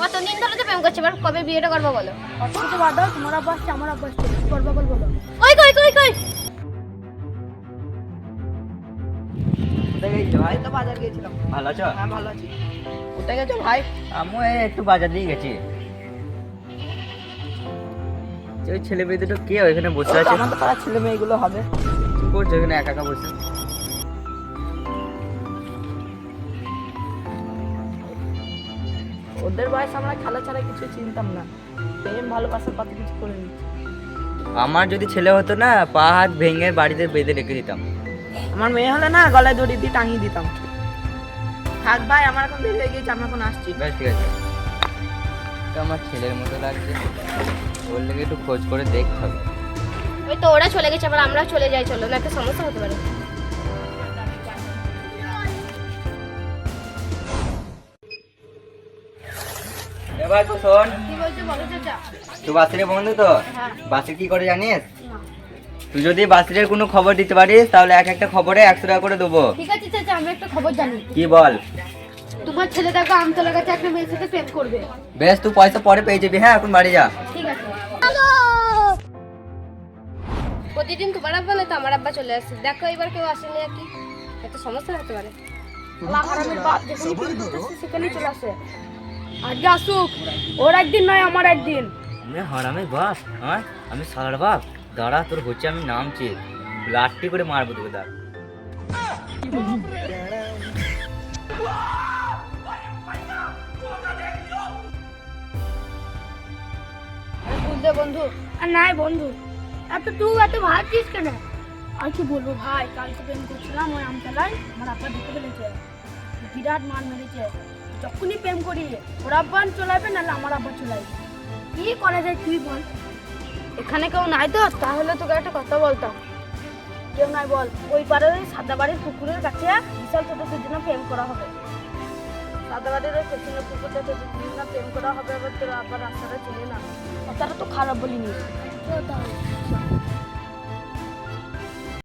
কতদিন ধরে তো প্রেম করছে, এবার কবে বিয়েটা করবো বলো? অত বাদ দাও, তোমার আব্বা আসছে আমার আব্বা আসছে, কি করবা বল বলো। কই কই কই কই কোথায় গেছো ভাই? তো বাজার গিয়েছিলাম। ভালো আছো? হ্যাঁ ভালো আছি। কোথায় গেছো ভাই? আমিও এই একটু বাজার দিয়ে গেছি। ওই ছেলে মেয়ে দুটো কে ওইখানে বসে আছে? আমাদের পাড়ার ছেলে মেয়েগুলো হবে। কি করছো এখানে একা একা বসে? ওদের বয়স আমরা খেলা ছাড়া কিছু চিনতাম না, প্রেম ভালোবাসার কত কিছু করে নিচ্ছি। আমার যদি ছেলে হতো না, পা হাত ভেঙে বাড়িতে বেঁধে রেখে দিতাম। আমার মেয়ে হলে না, গলায় দড়ি দিয়ে টাঙিয়ে দিতাম। থাক ভাই, আমার এখন দেরি হয়ে গেছে, আমি এখন আসছি। বেশ ঠিক আছে। তো আমার ছেলের মতো লাগছে, ওর লেগে একটু খোঁজ করে দেখতে হবে। ওই তো ওরা চলে গেছে, আবার আমরাও চলে যাই, চলো না একটা সমস্যা হতে পারে। এবার তো শোন, কি বলছো বলো চাচা? তুই বাসিরের বন্ধু তো? হ্যাঁ। বাসি কি করে জানিস? তুই যদি বাসিরের কোনো খবর দিতে পারিস, তাহলে এক একটা খবরে 100 টাকা করে দেবো। ঠিক আছে চাচা, আমি একটা খবর জানি। কি বল? তোমার ছেলে দেখো আমতলা কাছে একটা মেয়ের সাথে প্রেম করবে। বেশ, তুই পয়সা পরে পেয়ে যাবি। হ্যাঁ, এখন বাড়ি যা। ঠিক আছে। প্রতিদিন তোমার আব্বা না তো আমার আব্বা চলে আসছে, দেখো এবার কেউ আসেনি আর কি, একটা সমস্যা হতে পারে। হারামির বাপ যেখানে প্রেম করতেছে সেখানেই চলে আসে। আজকে আসুক, ওর একদিন নয় আমার একদিন। আমি হারামের বাপ? হ্যাঁ, আমি সালার বাপ? দাঁড়া, তোর হচ্ছে আমি নামছি, লাঠি করে মারবো তোকে। দাঁড়া। বুঝলে বন্ধু? আর নাই বন্ধু, তুই এত ভাবছিস কেন? আর কি বলবো ভাই, কালকে প্রেম করছিলাম ওই আমতলায়, আমার আব্বা দেখে ফেলেছে, বিরাট মার মেরেছে। যখনই প্রেম করি ওর আব্বা চলে আসবে, নাহলে আমার আব্বা চলে আসবে। কি করা যায় তুই বল? এখানে কেউ নাই তো, তাহলে তোকে একটা কথা বলতাম। কেউ নাই বল। ওই পাড়ার ওই সাদা বাড়ির পুকুরের কাছে বিশাল ছোট দুজনে প্রেম করা হবে। সাদা বাড়ির ওই পেছনে পুকুরটা তোদের দুজনে প্রেম করা হবে, এবার তোর আব্বা রাস্তাটা চিনি না। কথাটা তো খারাপ বলিনি।